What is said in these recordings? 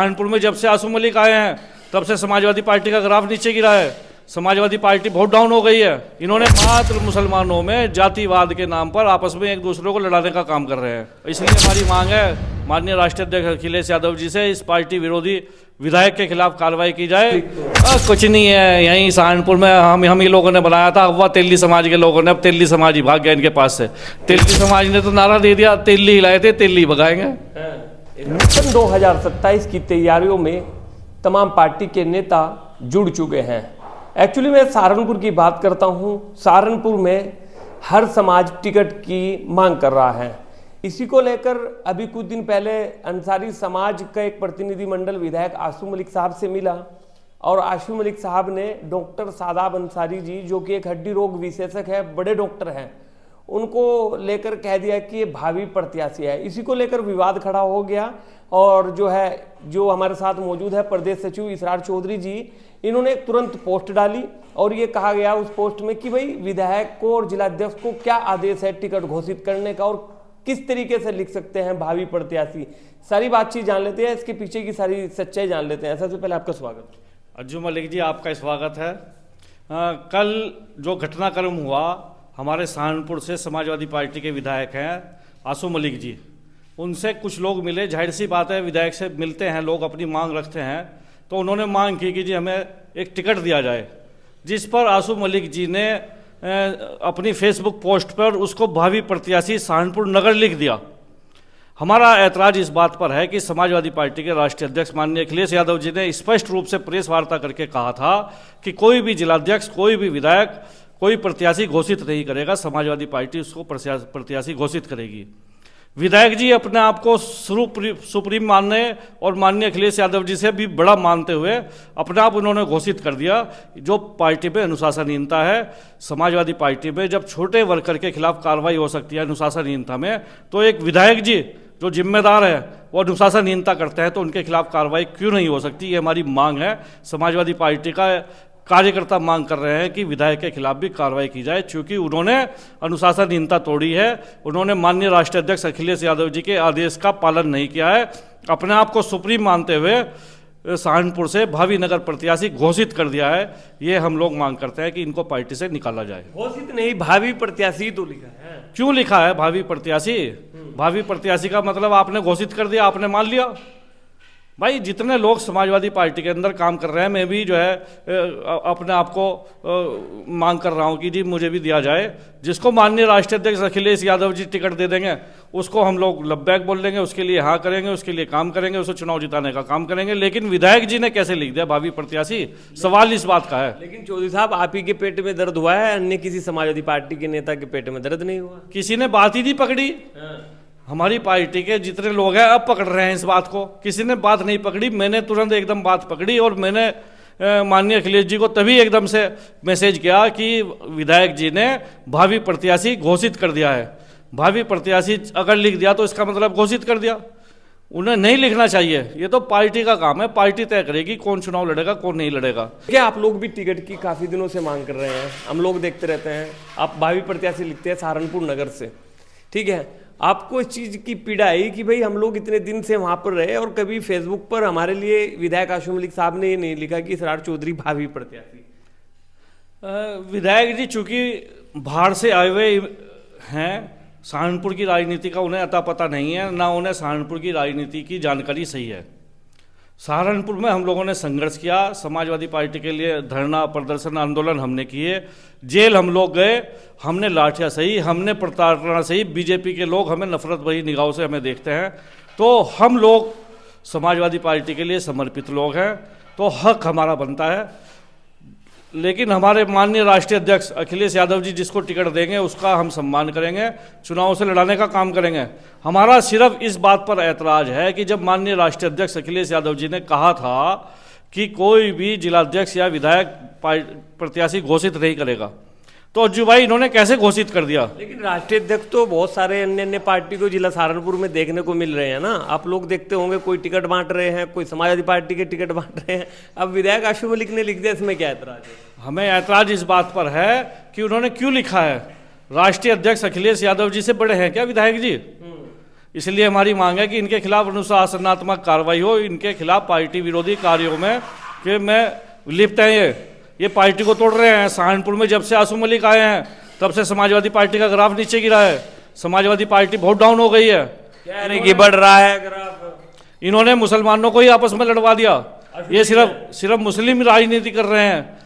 कानपुर में जब से आसू मलिक आए हैं तब से समाजवादी पार्टी का ग्राफ नीचे गिरा है। समाजवादी पार्टी बहुत डाउन हो गई है। इन्होंने मात्र मुसलमानों में जातिवाद के नाम पर आपस में एक दूसरे को लड़ाने का काम कर रहे हैं। इसलिए हमारी मांग है माननीय राष्ट्रीय अध्यक्ष अखिलेश यादव जी से इस पार्टी विरोधी विधायक के खिलाफ कार्रवाई की जाए। कुछ नहीं है, यहीं सहारनपुर में हम ही लोगों ने बनाया था अगवा तेली समाज के लोगों ने। अब तेली समाज ही भाग गया इनके पास से। तेली समाज ने तो नारा दे दिया, तेली हिलाए थे, तेली भगाएंगे। सन 2027 की तैयारियों में तमाम पार्टी के नेता जुड़ चुके हैं। एक्चुअली मैं सहारनपुर की बात करता हूं। सहारनपुर में हर समाज टिकट की मांग कर रहा है। इसी को लेकर अभी कुछ दिन पहले अंसारी समाज का एक प्रतिनिधिमंडल विधायक आशू मलिक साहब से मिला और आशू मलिक साहब ने डॉक्टर शादाब अंसारी जी, जो कि एक हड्डी रोग विशेषज्ञ है, बड़े डॉक्टर हैं, उनको लेकर कह दिया कि ये भावी प्रत्याशी है। इसी को लेकर विवाद खड़ा हो गया और जो हमारे साथ मौजूद है प्रदेश सचिव इसरार चौधरी जी, इन्होंने तुरंत पोस्ट डाली और ये कहा गया उस पोस्ट में कि भाई विधायक को और जिलाध्यक्ष को क्या आदेश है टिकट घोषित करने का और किस तरीके से लिख सकते हैं भावी प्रत्याशी। सारी बातचीत जान लेते हैं, इसके पीछे की सारी सच्चाई जान लेते हैं। सबसे पहले आपका स्वागत। अज्जू मलिक जी, आपका स्वागत है। कल जो घटनाक्रम हुआ, हमारे सहारनपुर से समाजवादी पार्टी के विधायक हैं आशू मलिक जी, उनसे कुछ लोग मिले। जाहिर सी बात है, विधायक से मिलते हैं लोग, अपनी मांग रखते हैं, तो उन्होंने मांग की कि जी हमें एक टिकट दिया जाए, जिस पर आशू मलिक जी ने अपनी फेसबुक पोस्ट पर उसको भावी प्रत्याशी सहारनपुर नगर लिख दिया। हमारा ऐतराज इस बात पर है कि समाजवादी पार्टी के राष्ट्रीय अध्यक्ष माननीय अखिलेश यादव जी ने स्पष्ट रूप से प्रेस वार्ता करके कहा था कि कोई भी जिलाध्यक्ष, कोई भी विधायक, कोई प्रत्याशी घोषित नहीं करेगा, समाजवादी पार्टी उसको प्रत्याशी घोषित करेगी। विधायक जी अपने आप को सुप्रीम मानने और माननीय अखिलेश यादव जी से भी बड़ा मानते हुए अपने आप उन्होंने घोषित कर दिया। जो पार्टी में अनुशासनहीनता है, समाजवादी पार्टी में जब छोटे वर्कर के खिलाफ कार्रवाई हो सकती है अनुशासनहीनता में, तो एक विधायक जी जो जिम्मेदार है वो अनुशासनहीनता करते हैं, तो उनके खिलाफ कार्रवाई क्यों नहीं हो सकती। ये हमारी मांग है। समाजवादी पार्टी का कार्यकर्ता मांग कर रहे हैं कि विधायक के खिलाफ भी कार्रवाई की जाए, क्योंकि उन्होंने अनुशासनहीनता तोड़ी है। उन्होंने माननीय राष्ट्रीय अध्यक्ष अखिलेश यादव जी के आदेश का पालन नहीं किया है। अपने आप को सुप्रीम मानते हुए सहारनपुर से भावी नगर प्रत्याशी घोषित कर दिया है। ये हम लोग मांग करते हैं कि इनको पार्टी से निकाला जाए। घोषित नहीं, भावी प्रत्याशी तो लिखा है। क्यों लिखा है भावी प्रत्याशी? भावी प्रत्याशी का मतलब आपने घोषित कर दिया, आपने मान लिया। भाई, जितने लोग समाजवादी पार्टी के अंदर काम कर रहे हैं, मैं भी जो है अपने आप को मांग कर रहा हूं कि जी मुझे भी दिया जाए। जिसको माननीय राष्ट्रीय अध्यक्ष अखिलेश यादव जी टिकट दे देंगे, उसको हम लोग लब्बैक बोल देंगे, उसके लिए हाँ करेंगे, उसके लिए काम करेंगे, उसको चुनाव जिताने का काम करेंगे। लेकिन विधायक जी ने कैसे लिख दिया भावी प्रत्याशी? सवाल इस बात का है। लेकिन चौधरी साहब, आप ही के पेट में दर्द हुआ है, अन्य किसी समाजवादी पार्टी के नेता के पेट में दर्द नहीं हुआ? किसी ने बात ही नहीं पकड़ी। हमारी पार्टी के जितने लोग हैं अब पकड़ रहे हैं इस बात को। किसी ने बात नहीं पकड़ी, मैंने तुरंत एकदम बात पकड़ी और मैंने माननीय अखिलेश जी को तभी एकदम से मैसेज किया कि विधायक जी ने भावी प्रत्याशी घोषित कर दिया है। भावी प्रत्याशी अगर लिख दिया तो इसका मतलब घोषित कर दिया। उन्हें नहीं लिखना चाहिए। ये तो पार्टी का काम है, पार्टी तय करेगी कौन चुनाव लड़ेगा, कौन नहीं लड़ेगा। क्या आप लोग भी टिकट की काफी दिनों से मांग कर रहे हैं? हम लोग देखते रहते हैं, आप भावी प्रत्याशी लिखते हैं सहारनपुर नगर से, ठीक है। आपको इस चीज़ की पीड़ा आई कि भाई हम लोग इतने दिन से वहाँ पर रहे और कभी फेसबुक पर हमारे लिए विधायक आशू मलिक साहब ने ये नहीं लिखा कि इसरार चौधरी भावी प्रत्याशी। विधायक जी चूंकि बाहर से आए हुए हैं, सहारनपुर की राजनीति का उन्हें अता पता नहीं है, ना उन्हें सहारनपुर की राजनीति की जानकारी सही है। सहारनपुर में हम लोगों ने संघर्ष किया, समाजवादी पार्टी के लिए धरना प्रदर्शन आंदोलन हमने किए, जेल हम लोग गए, हमने लाठियाँ सही, हमने प्रताड़ना सही। बीजेपी के लोग हमें नफरत भरी निगाहों से हमें देखते हैं। तो हम लोग समाजवादी पार्टी के लिए समर्पित लोग हैं, तो हक हमारा बनता है। लेकिन हमारे माननीय राष्ट्रीय अध्यक्ष अखिलेश यादव जी जिसको टिकट देंगे उसका हम सम्मान करेंगे, चुनाव से लड़ाने का काम करेंगे। हमारा सिर्फ इस बात पर ऐतराज है कि जब माननीय राष्ट्रीय अध्यक्ष अखिलेश यादव जी ने कहा था कि कोई भी जिलाध्यक्ष या विधायक प्रत्याशी घोषित नहीं करेगा, तो अज्जू भाई इन्होंने कैसे घोषित कर दिया? लेकिन राष्ट्रीय अध्यक्ष तो बहुत सारे अन्य पार्टी को जिला सहारनपुर में देखने को मिल रहे हैं ना। आप लोग देखते होंगे, कोई टिकट बांट रहे हैं, कोई समाजवादी पार्टी के टिकट बांट रहे हैं। अब विधायक आशू मलिक ने लिख दिया, इसमें क्या ऐतराज है? हमें ऐतराज इस बात पर है कि उन्होंने क्यों लिखा है। राष्ट्रीय अध्यक्ष अखिलेश यादव जी से बड़े हैं क्या विधायक जी? इसलिए हमारी मांग है कि इनके खिलाफ अनुशासनात्मक कार्रवाई हो, इनके खिलाफ पार्टी विरोधी कार्यों में कि मैं लिप्त हैं ये पार्टी को तोड़ रहे हैं। सहारनपुर में जब से आसू मलिक आए हैं तब से समाजवादी पार्टी का ग्राफ नीचे गिरा है, समाजवादी पार्टी बहुत डाउन हो गई है। कह रहे कि बढ़ रहा है ग्राफ। इन्होंने मुसलमानों को ही आपस में लड़वा दिया। ये सिर्फ मुस्लिम राजनीति कर रहे हैं।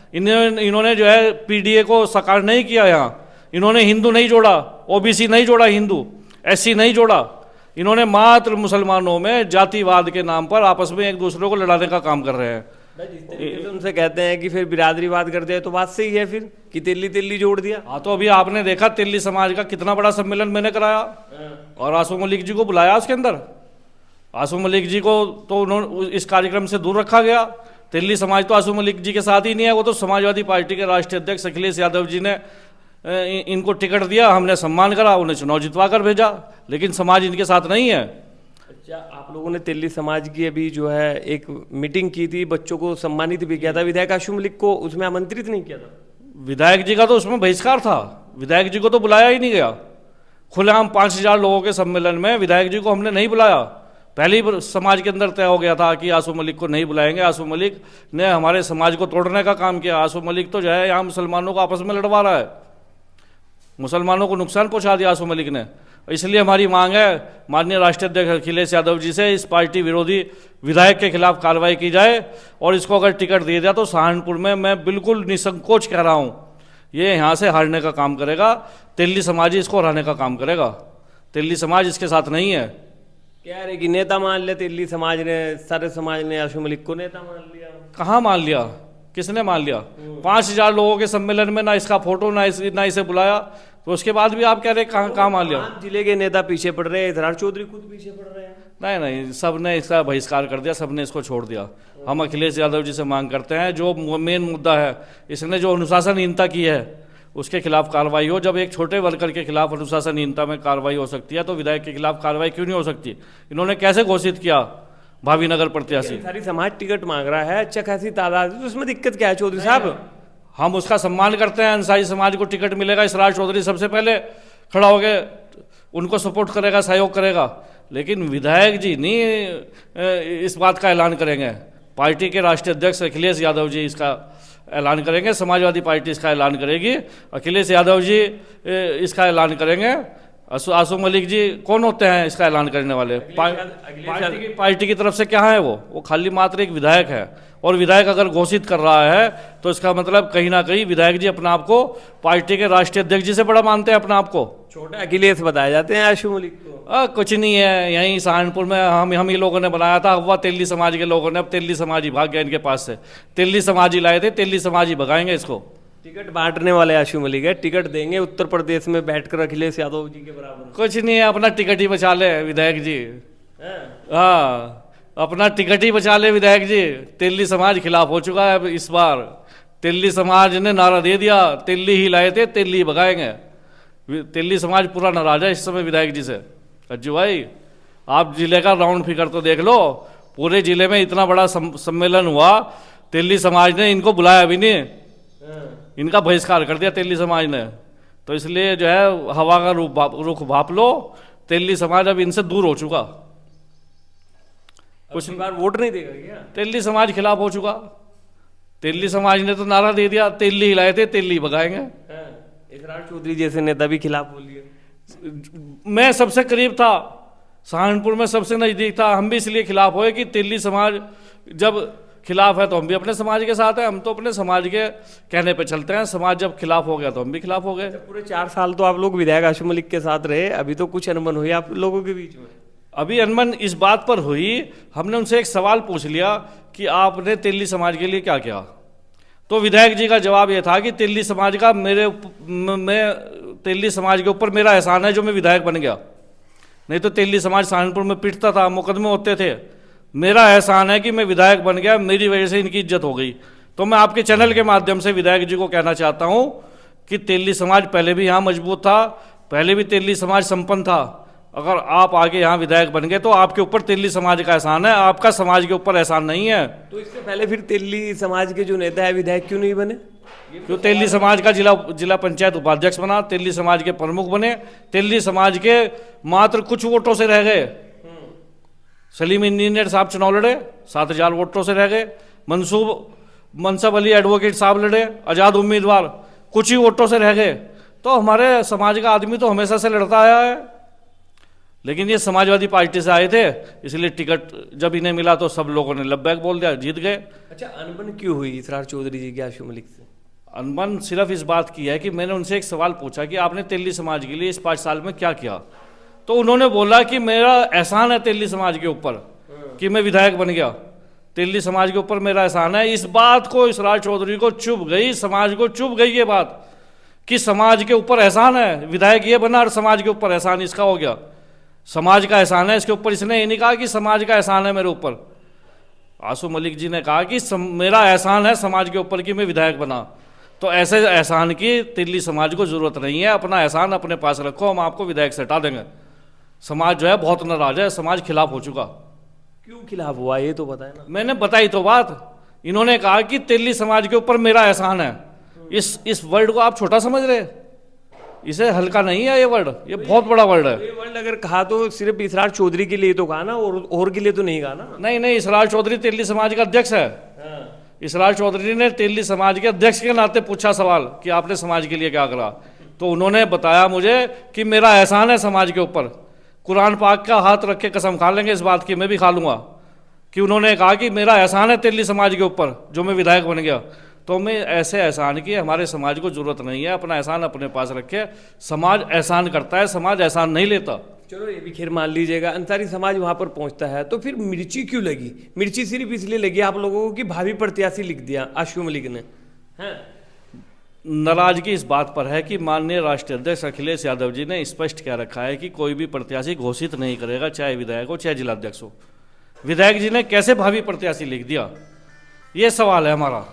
इन्होंने जो है पीडीए को साकार नहीं किया। यहाँ इन्होंने हिंदू नहीं जोड़ा, ओबीसी नहीं जोड़ा, हिंदू एससी नहीं जोड़ा। इन्होंने मात्र मुसलमानों में जातिवाद के नाम पर आपस में एक दूसरे को लड़ाने का काम कर रहे हैं। जिस तरीके से उनसे कहते हैं कि फिर बिरादरीवाद कर दिया तो बात सही है फिर कि तिल्ली तिल्ली जोड़ दिया। हाँ, तो अभी आपने देखा तिल्ली समाज का कितना बड़ा सम्मेलन मैंने कराया और आसू मलिक जी को बुलाया उसके अंदर। आसू मलिक जी को तो उन्होंने इस कार्यक्रम से दूर रखा गया। तिल्ली समाज तो आसू मलिक जी के साथ ही नहीं है। वो तो समाजवादी पार्टी के राष्ट्रीय अध्यक्ष अखिलेश यादव जी ने इनको टिकट दिया, हमने सम्मान करा, उन्हें चुनाव जितवा कर भेजा, लेकिन समाज इनके साथ नहीं है। अच्छा, आप लोगों ने तिल्ली समाज की अभी जो है एक मीटिंग की थी, बच्चों को सम्मानित भी किया था, विधायक आशू मलिक को उसमें आमंत्रित नहीं किया था? विधायक जी का तो उसमें बहिष्कार था, विधायक जी को तो बुलाया ही नहीं गया। खुलेआम 5000 लोगों के सम्मेलन में विधायक जी को हमने नहीं बुलाया। पहले ही समाज के अंदर तय हो गया था कि आसू मलिक को नहीं बुलाएंगे। आसू मलिक ने हमारे समाज को तोड़ने का काम किया। आसू मलिक तो जो है यहाँ मुसलमानों को आपस में लड़वा रहा है, मुसलमानों को नुकसान पहुंचा दिया आसू मलिक ने। इसलिए हमारी मांग है माननीय राष्ट्रीय अध्यक्ष अखिलेश यादव जी से इस पार्टी विरोधी विधायक के खिलाफ कार्रवाई की जाए और इसको अगर टिकट दिया जाए तो सहारनपुर में मैं बिल्कुल निसंकोच कह रहा हूं, ये यहाँ से हारने का काम करेगा। तिल्ली समाज इसको हराने का काम करेगा। तिल्ली समाज इसके साथ नहीं है। कह रहे कि नेता मान लिया तिल्ली समाज ने, सारे समाज ने आशू मलिक को नेता मान लिया। कहाँ मान लिया, किसने मान लिया? 5000 लोगों के सम्मेलन में ना इसका फोटो ना इसे बुलाया, तो उसके बाद भी आप कह रहे कहाँ मान लिया? जिले के नेता पीछे पड़ रहे हैं, इधर चौधरी खुद पीछे पड़ रहे हैं। नहीं, सबने इसका बहिष्कार कर दिया, सबने इसको छोड़ दिया। हम अखिलेश यादव जी से मांग करते हैं जो मेन मुद्दा है, इसने जो अनुशासनहीनता की है उसके खिलाफ कार्रवाई हो। जब एक छोटे वर्कर के खिलाफ अनुशासनहीनता में कार्रवाई हो सकती है तो विधायक के खिलाफ कार्रवाई क्यों नहीं हो सकती? इन्होंने कैसे घोषित किया भावी नगर प्रत्याशी? सारी समाज टिकट मांग रहा है, अच्छा खासी तादाद, तो उसमें दिक्कत क्या है चौधरी साहब? हम उसका सम्मान करते हैं। अंसारी समाज को टिकट मिलेगा, इसराज चौधरी सबसे पहले खड़ा होकर उनको सपोर्ट करेगा, सहयोग करेगा, लेकिन विधायक जी नहीं इस बात का ऐलान करेंगे। पार्टी के राष्ट्रीय अध्यक्ष अखिलेश यादव जी इसका ऐलान करेंगे, समाजवादी पार्टी इसका ऐलान करेगी, अखिलेश यादव जी इसका ऐलान करेंगे। आसू मलिक जी कौन होते हैं इसका ऐलान करने वाले? पार्टी की तरफ से क्या है? वो खाली मात्र एक विधायक है, और विधायक अगर घोषित कर रहा है तो इसका मतलब कहीं ना कहीं विधायक जी अपने आप को पार्टी के राष्ट्रीय अध्यक्ष जी से बड़ा मानते हैं अपने आप को। छोटे अखिलेश बताए जाते हैं आशू मलिक को। कुछ नहीं है, यहीं सहारनपुर में हम ही लोगों ने बनाया था, वह तिल्ली समाज के लोगों ने। अब तिल्ली समाज ही भाग गया इनके पास से, तिल्ली समाज ही लाए थे, तिल्ली समाज ही भगाएंगे इसको। टिकट बांटने वाले आशू मलिक है, टिकट देंगे उत्तर प्रदेश में बैठकर अखिलेश यादव जी के बराबर। कुछ नहीं है, अपना टिकट ही बचा ले विधायक जी। हाँ, अपना टिकट ही बचा ले विधायक जी। तिल्ली समाज खिलाफ हो चुका है इस बार। तिल्ली समाज ने नारा दे दिया, तिल्ली ही लाए थे, तिल्ली ही भगाएंगे। तिल्ली समाज पूरा नाराज है इस समय विधायक जी से। अज्जू भाई, आप जिले का राउंड फिगर तो देख लो, पूरे जिले में इतना बड़ा सम्मेलन हुआ, तिल्ली समाज ने इनको बुलाया भी नहीं, इनका बहिष्कार कर दिया तिल्ली समाज ने। तो इसलिए जो है हवा का रुख भाप लो, तिल्ली समाज अब इनसे दूर हो चुका। कुछ बार वोट नहीं देगा क्या? तिल्ली समाज खिलाफ हो चुका। तिल्ली समाज ने तो नारा दे दिया, तिल्ली हिलाए थे, तिल्ली भगाएंगे। इसराज चौधरी जैसे नेता भी खिलाफ बोलिए। मैं सबसे करीब था, सहारनपुर में सबसे नजदीक था, हम भी इसलिए खिलाफ हुए कि तिल्ली समाज जब खिलाफ है तो हम भी अपने समाज के साथ हैं। हम तो अपने समाज के कहने पे चलते हैं, समाज जब खिलाफ हो गया तो हम भी खिलाफ हो गए। पूरे 4 साल तो आप लोग विधायक आशू मलिक के साथ रहे, अभी तो कुछ अनबन हुई आप लोगों के बीच में? अभी अनबन इस बात पर हुई, हमने उनसे एक सवाल पूछ लिया कि आपने तिल्ली समाज के लिए क्या किया, तो विधायक जी का जवाब यह था कि तिल्ली समाज का तिल्ली समाज के ऊपर मेरा एहसान है जो मैं विधायक बन गया, नहीं तो तिल्ली समाज सहारनपुर में पिटता था, मुकदमे होते थे। मेरा एहसान है कि मैं विधायक बन गया, मेरी वजह से इनकी इज्जत हो गई। तो मैं आपके चैनल के माध्यम से विधायक जी को कहना चाहता हूं कि तिल्ली समाज पहले भी यहाँ मजबूत था, पहले भी तिल्ली समाज संपन्न था। अगर आप आगे यहाँ विधायक बन गए तो आपके ऊपर तिल्ली समाज का एहसान है, आपका समाज के ऊपर एहसान नहीं है। तो इससे पहले फिर तिल्ली समाज के जो नेता है विधायक क्यों नहीं बने? क्यों तेली समाज का जिला पंचायत उपाध्यक्ष बना, तेली समाज के प्रमुख बने, तेली समाज के मात्र कुछ वोटों से रह गए। सलीम इंजीनियर साहब चुनाव लड़े, 7,000 वोटों से रह गए। मनसब अली एडवोकेट साहब लड़े, आज़ाद उम्मीदवार, कुछ ही वोटों से रह गए। तो हमारे समाज का आदमी तो हमेशा से लड़ता आया है, लेकिन ये समाजवादी पार्टी से आए थे, इसलिए टिकट जब इन्हें मिला तो सब लोगों ने लब्बैक बोल दिया, जीत गए। अच्छा, अनबन क्यों हुई इसरार चौधरी जी की आशु मलिक से? अनबन सिर्फ इस बात की है कि मैंने उनसे एक सवाल पूछा कि आपने तेली समाज के लिए इस 5 साल में क्या किया, तो उन्होंने बोला कि मेरा एहसान है तेली समाज के ऊपर कि मैं विधायक बन गया, तेली समाज के ऊपर मेरा एहसान है। इस बात को इसरार चौधरी को चुभ गई, समाज को चुभ गई ये बात कि समाज के ऊपर एहसान है, विधायक ये बना और समाज के ऊपर एहसान इसका हो गया, समाज का एहसान है इसके ऊपर। इसने ये नहीं कहा कि समाज का एहसान है मेरे ऊपर। आशु मलिक जी ने कहा कि मेरा एहसान है समाज के ऊपर कि मैं विधायक बना। तो ऐसे एहसान की तेली समाज को जरूरत नहीं है, अपना एहसान अपने पास रखो, हम आपको विधायक से हटा देंगे। समाज जो है बहुत नाराज है, समाज खिलाफ हो चुका। क्यों खिलाफ हुआ ये तो बताए ना। मैंने बताई तो बात, इन्होंने कहा कि तेली समाज के ऊपर मेरा एहसान है। इस वर्ड को आप छोटा समझ रहे, इसे हल्का नहीं है ये वर्ड, ये बहुत बड़ा वर्ड है। ये वर्ड अगर कहा तो सिर्फ इसरार चौधरी के लिए तो कहा ना, और के लिए तो नहीं कहा ना। नहीं, इसरार चौधरी तेली समाज का अध्यक्ष है। इसरार चौधरी ने तेली समाज के अध्यक्ष के नाते पूछा सवाल कि आपने समाज के लिए क्या करा, तो उन्होंने बताया मुझे कि मेरा एहसान है समाज के ऊपर। कुरान पाक का हाथ रख के कसम खा लेंगे इस बात की, मैं भी खा लूंगा, कि उन्होंने कहा कि मेरा एहसान है तेली समाज के ऊपर जो मैं विधायक बन गया। तो मैं ऐसे एहसान की हमारे समाज को जरूरत नहीं है, अपना एहसान अपने पास रखे। समाज एहसान करता है, समाज एहसान नहीं लेता। चलो ये भी खैर मान लीजिएगा, अंसारी समाज वहां पर पहुंचता है, तो फिर मिर्ची क्यों लगी? मिर्ची सिर्फ इसलिए लगी आप लोगों को कि भावी प्रत्याशी लिख दिया आशु मलिक ने। नाराजगी इस बात पर है कि माननीय राष्ट्रीय अध्यक्ष अखिलेश यादव जी ने स्पष्ट कह रखा है कि कोई भी प्रत्याशी घोषित नहीं करेगा, चाहे विधायक हो चाहे जिलाध्यक्ष हो। विधायक जी ने कैसे भावी प्रत्याशी लिख दिया, ये सवाल है हमारा।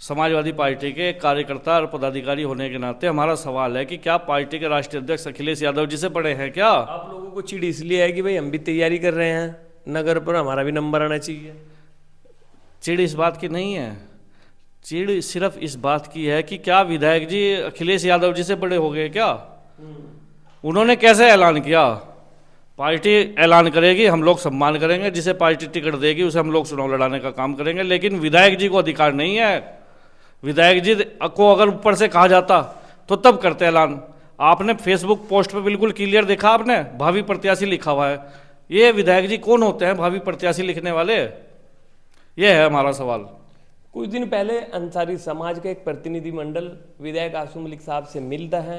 समाजवादी पार्टी के कार्यकर्ता और पदाधिकारी होने के नाते हमारा सवाल है कि क्या पार्टी के राष्ट्रीय अध्यक्ष अखिलेश यादव जी से बड़े हैं क्या? आप लोगों को चिड़ इसलिए है कि भाई हम भी तैयारी कर रहे हैं नगर पर, हमारा भी नंबर आना चाहिए। चिड़ इस बात की नहीं है, चिड़ सिर्फ इस बात की है कि क्या विधायक जी अखिलेश यादव जी से बड़े हो गए क्या? उन्होंने कैसे ऐलान किया? पार्टी ऐलान करेगी, हम लोग सम्मान करेंगे, जिसे पार्टी टिकट देगी उसे हम लोग चुनाव लड़ाने का काम करेंगे, लेकिन विधायक जी को अधिकार नहीं है। विधायक जी को अगर ऊपर से कहा जाता तो तब करते ऐलान। आपने फेसबुक पोस्ट पे बिल्कुल क्लियर देखा, आपने भावी प्रत्याशी लिखा हुआ है। ये विधायक जी कौन होते हैं भावी प्रत्याशी लिखने वाले? ये है हमारा सवाल। कुछ दिन पहले अंसारी समाज का एक प्रतिनिधिमंडल विधायक आशु मलिक साहब से मिलता है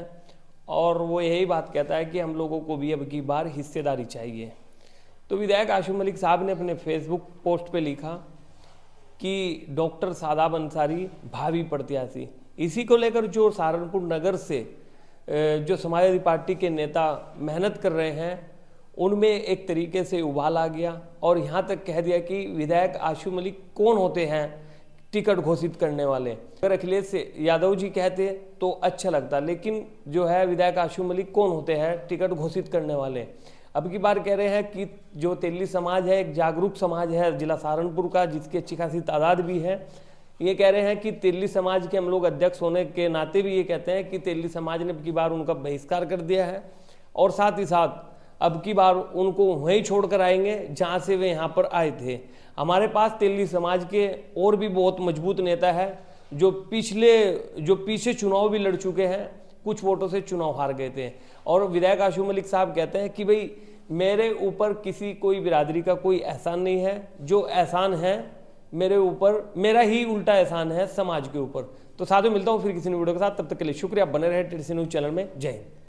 और वो यही बात कहता है कि हम लोगों को भी अब की बार हिस्सेदारी चाहिए। तो विधायक आशु मलिक साहब ने अपने फेसबुक पोस्ट पे लिखा कि डॉक्टर शादाब अंसारी भावी प्रत्याशी। इसी को लेकर जो सहारनपुर नगर से जो समाजवादी पार्टी के नेता मेहनत कर रहे हैं, उनमें एक तरीके से उबाल आ गया और यहाँ तक कह दिया कि विधायक आशु मलिक कौन होते हैं टिकट घोषित करने वाले। अगर अखिलेश यादव जी कहते तो अच्छा लगता, लेकिन जो है विधायक आशु मलिक कौन होते हैं टिकट घोषित करने वाले। अब की बार कह रहे हैं कि जो तेली समाज है एक जागरूक समाज है जिला सहारनपुर का, जिसकी अच्छी खासी तादाद भी है। ये कह रहे हैं कि तेली समाज के हम लोग अध्यक्ष होने के नाते भी ये कहते हैं कि तेली समाज ने अब की बार उनका बहिष्कार कर दिया है और साथ ही साथ अब की बार उनको वहीं छोड़कर आएंगे जहाँ से वे यहाँ पर आए थे। हमारे पास तेली समाज के और भी बहुत मजबूत नेता है जो पीछे चुनाव भी लड़ चुके हैं, कुछ वोटों से चुनाव हार गए थे। और विधायक आशु मलिक साहब कहते हैं कि भाई मेरे ऊपर किसी कोई बिरादरी का कोई एहसान नहीं है, जो एहसान है मेरे ऊपर मेरा ही उल्टा एहसान है समाज के ऊपर। तो साथ में मिलता हूँ फिर किसी वीडियो के साथ, तब तक के लिए शुक्रिया। बने रहे टीडीसी न्यूज़ चैनल में। जय हिंद।